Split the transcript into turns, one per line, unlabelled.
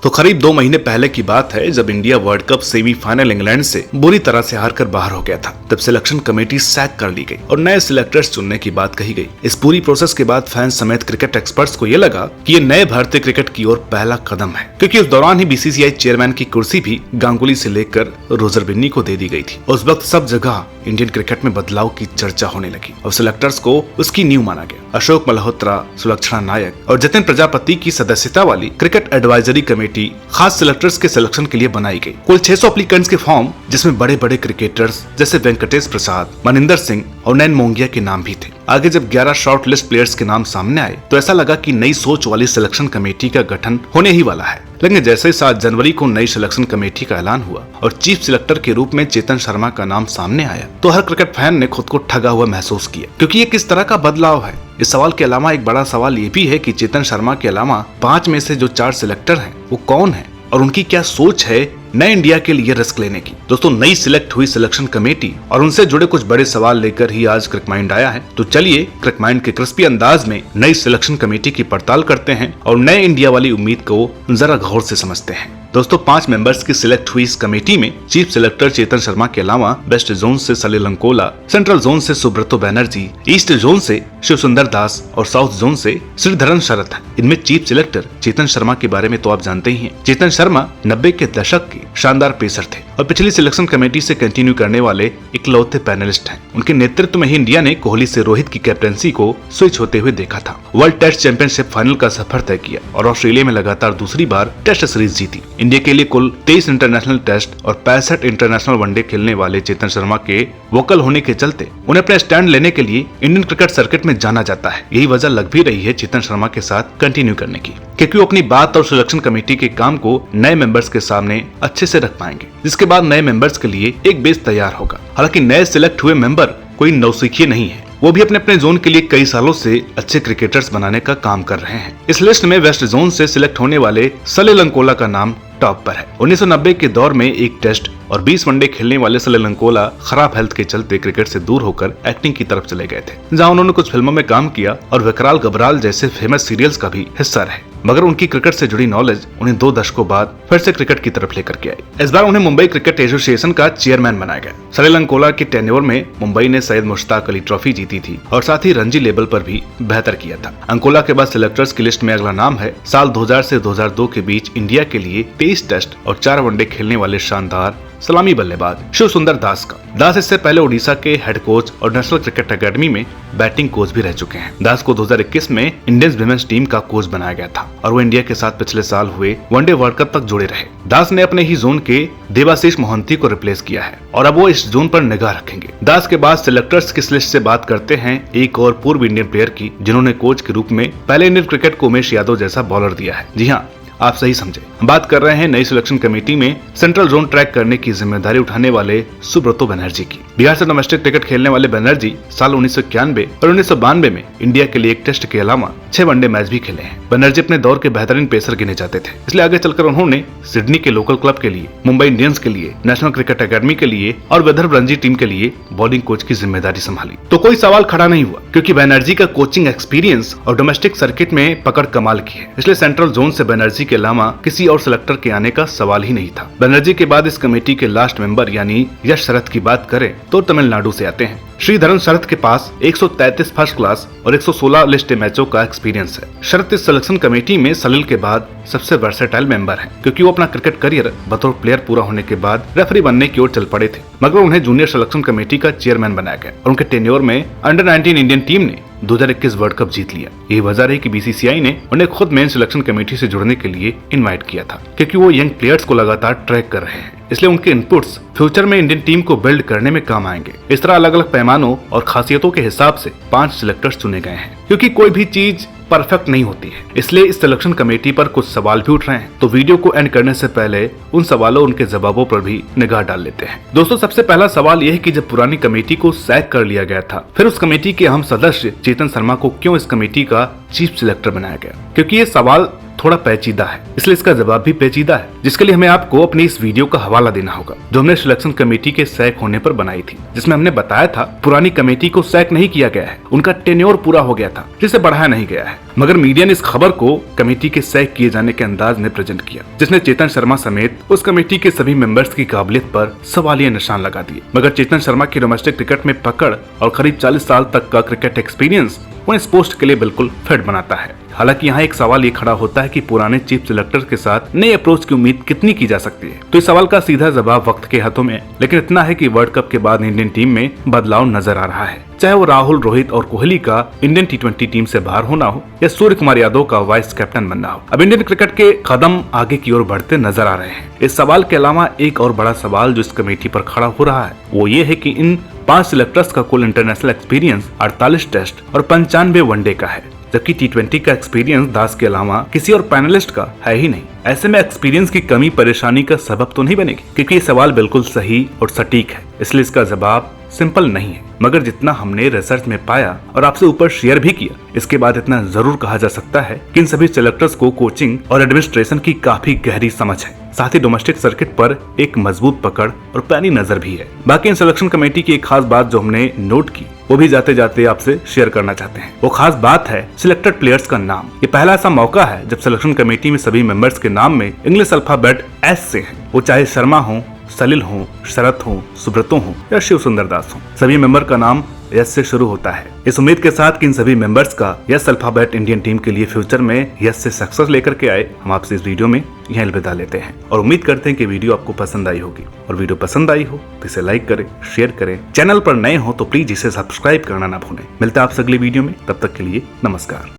तो करीब 2 महीने पहले की बात है जब India world cup semifinal England से बुरी तरह से हारकर बाहर हो गया था। तब सिलेक्शन कमेटी सैक कर ली गई और नए सिलेक्टर्स चुनने की बात कही गई। इस पूरी प्रोसेस के बाद फैंस समेत क्रिकेट एक्सपर्ट्स को ये लगा कि ये नए भारतीय क्रिकेट की ओर पहला कदम है, क्योंकि उस दौरान ही बीसीसीआई चेयरमैन की कुर्सी भी गांगुली से लेकर रोजर बिन्नी को दे दी गई थी। उस वक्त सब जगह इंडियन क्रिकेट में बदलाव की चर्चा होने लगी और सिलेक्टर्स को उसकी नींव माना गया। अशोक मल्होत्रा, सुलक्षणा नायक और जतिन प्रजापति की सदस्यता वाली क्रिकेट एडवाइजरी कमेटी खास सिलेक्टर्स के सिलेक्शन के लिए बनाई गई। कुल 600 एप्लीकेंट्स के फॉर्म, जिसमें बड़े बड़े क्रिकेटर्स जैसे वेंकटेश प्रसाद, मनिंदर सिंह और नैन मोंगिया के नाम भी थे। आगे जब 11 शॉर्ट लिस्ट प्लेयर्स के नाम सामने आए तो ऐसा लगा कि नई सोच वाली सिलेक्शन कमेटी का गठन होने ही वाला है। लेकिन जैसे 7 जनवरी को नई सिलेक्शन कमेटी का ऐलान हुआ और चीफ सिलेक्टर के रूप में चेतन शर्मा का नाम सामने आया तो हर क्रिकेट फैन ने खुद को ठगा हुआ महसूस किया, क्योंकि ये किस तरह का बदलाव है। इस सवाल के अलावा एक बड़ा सवाल ये भी है कि चेतन शर्मा के अलावा 5 में से जो 4 सिलेक्टर हैं वो कौन है और उनकी क्या सोच है नए इंडिया के लिए रिस्क लेने की। दोस्तों, नई सिलेक्ट हुई सिलेक्शन कमेटी और उनसे जुड़े कुछ बड़े सवाल लेकर ही आज क्रिक माइंड आया है। तो चलिए क्रिक माइंड के क्रिस्पी अंदाज में नई सिलेक्शन कमेटी की पड़ताल करते हैं और नए इंडिया वाली उम्मीद को जरा गौर से समझते हैं। दोस्तों, 5 मेंबर्स की सिलेक्ट हुई इस कमेटी में चीफ सिलेक्टर चेतन शर्मा के अलावा वेस्ट जोन से सलिल अंकोला, सेंट्रल जोन से सुब्रतो बैनर्जी, ईस्ट जोन से शिव सुंदर दास और साउथ जोन से श्रीधरन शरत है। इनमें चीफ सिलेक्टर चेतन शर्मा के बारे में तो आप जानते ही हैं। चेतन शर्मा 90 के दशक के शानदार पेसर थे और पिछली सिलेक्शन कमेटी से कंटिन्यू करने वाले इकलौते पैनलिस्ट हैं। उनके नेतृत्व में ही इंडिया ने कोहली से रोहित की कैप्टनसी को स्विच होते हुए देखा था, वर्ल्ड टेस्ट चैंपियनशिप फाइनल का सफर तय किया और ऑस्ट्रेलिया में लगातार दूसरी बार टेस्ट सीरीज जीती। इंडिया के लिए कुल 23 इंटरनेशनल टेस्ट और 65 इंटरनेशनल वनडे खेलने वाले चेतन शर्मा के वोकल होने के चलते उन्हें अपने स्टैंड लेने के लिए इंडियन क्रिकेट सर्किट में जाना जाता है। यही वजह लग भी रही है चेतन शर्मा के साथ कंटिन्यू करने की, क्योंकि वो अपनी बात और सिलेक्शन कमेटी के काम को नए मेंबर्स के सामने अच्छे से रख पाएंगे, जिसके बाद नए मेंबर्स के लिए एक बेस तैयार होगा। हालांकि नए सिलेक्ट हुए मेंबर कोई नौसिखिए नहीं है, वो भी अपने अपने जोन के लिए कई सालों से अच्छे क्रिकेटर्स बनाने का काम कर रहे हैं। इस लिस्ट में वेस्ट जोन से सिलेक्ट होने वाले सलिल अंकोला का नाम टॉप पर है। 1990 के दौर में एक टेस्ट और 20 वनडे खेलने वाले सलिल अंकोला खराब हेल्थ के चलते क्रिकेट से दूर होकर एक्टिंग की तरफ चले गए थे, जहां उन्होंने कुछ फिल्मों में काम किया और विकराल गबराल जैसे फेमस सीरियल्स का भी हिस्सा रहे। मगर उनकी क्रिकेट से जुड़ी नॉलेज उन्हें 2 दशकों बाद फिर से क्रिकेट की तरफ लेकर के आई। इस बार उन्हें मुंबई क्रिकेट एसोसिएशन का चेयरमैन बनाया गया। सलिल अंकोला के टेन्योर में मुंबई ने सैयद मुश्ताक अली ट्रॉफी जीती थी और साथ ही रणजी लेवल पर भी बेहतर किया था। अंकोला के बाद सिलेक्टर्स की लिस्ट में अगला नाम है साल 2000 से 2002 के बीच इंडिया के लिए 23 टेस्ट और 4 वनडे खेलने वाले शानदार सलामी बल्लेबाज शिव सुंदर दास का। दास इससे पहले ओडिशा के हेड कोच और नेशनल क्रिकेट एकेडमी में बैटिंग कोच भी रह चुके हैं। दास को 2021 में इंडियन विमेंस टीम का कोच बनाया गया था और वो इंडिया के साथ पिछले साल हुए वनडे वर्ल्ड कप तक जुड़े रहे। दास ने अपने ही जोन के देवाशीष मोहंती को रिप्लेस किया है और अब वो इस जोन पर निगाह रखेंगे। दास के बाद सिलेक्टर्स की लिस्ट से बात करते हैं एक और पूर्व इंडियन प्लेयर की, जिन्होंने कोच के रूप में पहले इंडियन क्रिकेट को उमेश यादव जैसा बॉलर दिया है। जी हाँ, आप सही समझे, बात कर रहे हैं नई सिलेक्शन कमेटी में सेंट्रल जोन ट्रैक करने की जिम्मेदारी उठाने वाले सुब्रतो बैनर्जी की। बिहार से डोमेस्टिक क्रिकेट खेलने वाले बैनर्जी साल 1991 और 1992 में इंडिया के लिए एक टेस्ट के अलावा 6 वनडे मैच भी खेले हैं। बैनर्जी अपने दौर के बेहतरीन पेसर गिने जाते थे, इसलिए आगे चलकर उन्होंने सिडनी के लोकल क्लब के लिए, मुंबई इंडियंस के लिए, नेशनल क्रिकेट एकेडमी के लिए और विदर्भ रणजी टीम के लिए बॉलिंग कोच की जिम्मेदारी संभाली। तो कोई सवाल खड़ा नहीं हुआ, क्योंकि बैनर्जी का कोचिंग एक्सपीरियंस और डोमेस्टिक सर्किट में पकड़ कमाल की है। इसलिए सेंट्रल जोन से बैनर्जी के अलावा किसी और सिलेक्टर के आने का सवाल ही नहीं था। बैनर्जी के बाद इस कमेटी के लास्ट मेंबर यानी यश शरत की बात करें तो तमिलनाडु से आते हैं। श्रीधरन शरत के पास 133 फर्स्ट क्लास और 116 लिस्ट मैचों का एक्सपीरियंस है। शरत इस सिलेक्शन कमेटी में सलिल के बाद सबसे वर्सेटाइल मेंबर है, क्योंकि वो अपना क्रिकेट करियर बतौर प्लेयर पूरा होने के बाद रेफरी बनने की ओर चल पड़े थे। मगर उन्हें जूनियर सिलेक्शन कमेटी का चेयरमैन बनाया गया और उनके टेन्योर में अंडर 19 इंडियन टीम ने 2021 वर्ल्ड कप जीत लिया। यही वजह रही कि बीसीसीआई ने उन्हें खुद मेन सिलेक्शन कमेटी से जुड़ने के लिए इनवाइट किया था, क्योंकि वो यंग प्लेयर्स को लगातार ट्रैक कर रहे हैं। इसलिए उनके इनपुट्स फ्यूचर में इंडियन टीम को बिल्ड करने में काम आएंगे। इस तरह अलग अलग पैमानों और खासियतों के हिसाब से 5 सिलेक्टर्स चुने गए हैं, क्योंकि कोई भी चीज परफेक्ट नहीं होती है। इसलिए इस सिलेक्शन कमेटी पर कुछ सवाल भी उठ रहे हैं, तो वीडियो को एंड करने से पहले उन सवालों उनके जवाबों पर भी निगाह डाल लेते हैं। दोस्तों, सबसे पहला सवाल यह है कि जब पुरानी कमेटी को सैक कर लिया गया था, फिर उस कमेटी के अहम सदस्य चेतन शर्मा को क्यों इस कमेटी का चीफ सिलेक्टर बनाया गया? क्योंकि ये सवाल थोड़ा पेचीदा है, इसलिए इसका जवाब भी पेचीदा है, जिसके लिए हमें आपको अपनी इस वीडियो का हवाला देना होगा जो हमने सिलेक्शन कमेटी के सैक होने पर बनाई थी, जिसमें हमने बताया था पुरानी कमेटी को सैक नहीं किया गया है, उनका टेन्योर पूरा हो गया था जिसे बढ़ाया नहीं गया है। मगर मीडिया ने इस खबर को कमेटी के सैक किए जाने के अंदाज में प्रेजेंट किया, जिसने चेतन शर्मा समेत उस कमेटी के सभी मेंबर्स की काबिलियत पर सवालिया निशान लगा दिए। मगर चेतन शर्मा की डोमेस्टिक क्रिकेट में पकड़ और करीब 40 साल तक का क्रिकेट एक्सपीरियंस उन्हें इस पोस्ट के लिए बिल्कुल फिट बनाता है। हालांकि यहाँ एक सवाल ये खड़ा होता है कि पुराने चीफ सिलेक्टर के साथ नए अप्रोच की उम्मीद कितनी की जा सकती है। तो इस सवाल का सीधा जवाब वक्त के हाथों में है, लेकिन इतना है कि वर्ल्ड कप के बाद इंडियन टीम में बदलाव नजर आ रहा है, चाहे वो राहुल, रोहित और कोहली का इंडियन टी20 टीम से बाहर होना हो या सूर्य कुमार यादव का वाइस कैप्टन बनना हो। अब इंडियन क्रिकेट के कदम आगे की ओर बढ़ते नजर आ रहे हैं। इस सवाल के अलावा एक और बड़ा सवाल जो इस कमेटी पर खड़ा हो रहा है वो ये है कि इन 5 सिलेक्टर्स का कुल इंटरनेशनल एक्सपीरियंस 48 टेस्ट और 95 वनडे का है, जबकि टी20 का एक्सपीरियंस दास के अलावा किसी और पैनलिस्ट का है ही नहीं। ऐसे में एक्सपीरियंस की कमी परेशानी का सबब तो नहीं बनेगी, क्योंकि ये सवाल बिल्कुल सही और सटीक है, इसलिए इसका जवाब सिंपल नहीं है। मगर जितना हमने रिसर्च में पाया और आपसे ऊपर शेयर भी किया, इसके बाद इतना जरूर कहा जा सकता है कि इन सभी सिलेक्टर्स को कोचिंग और एडमिनिस्ट्रेशन की काफी गहरी समझ है, साथ ही डोमेस्टिक सर्किट पर एक मजबूत पकड़ और पैनी नजर भी है। बाकी इन सिलेक्शन कमेटी की एक खास बात जो हमने नोट की वो भी जाते जाते आपसे शेयर करना चाहते हैं। वो खास बात है सिलेक्टेड प्लेयर्स का नाम। ये पहला ऐसा मौका है जब सिलेक्शन कमेटी में सभी मेंबर्स के नाम में इंग्लिश अल्फाबेट एस से है, वो चाहे शर्मा हो, सलिल हो, शरत हो, सुब्रतो हो या शिव सुंदर दास हो, सभी मेंबर का नाम यस से शुरू होता है। इस उम्मीद के साथ कि इन सभी मेंबर्स का यस अल्फाबेट इंडियन टीम के लिए फ्यूचर में यस से सक्सेस लेकर के आए, हम आपसे इस वीडियो में यह अलविदा लेते हैं और उम्मीद करते हैं कि वीडियो आपको पसंद आई होगी। और वीडियो पसंद आई हो तो इसे लाइक करें, शेयर करें, चैनल पर नए हो तो प्लीज इसे सब्सक्राइब करना ना भूलें। मिलते हैं आपसे अगली वीडियो में, तब तक के लिए नमस्कार।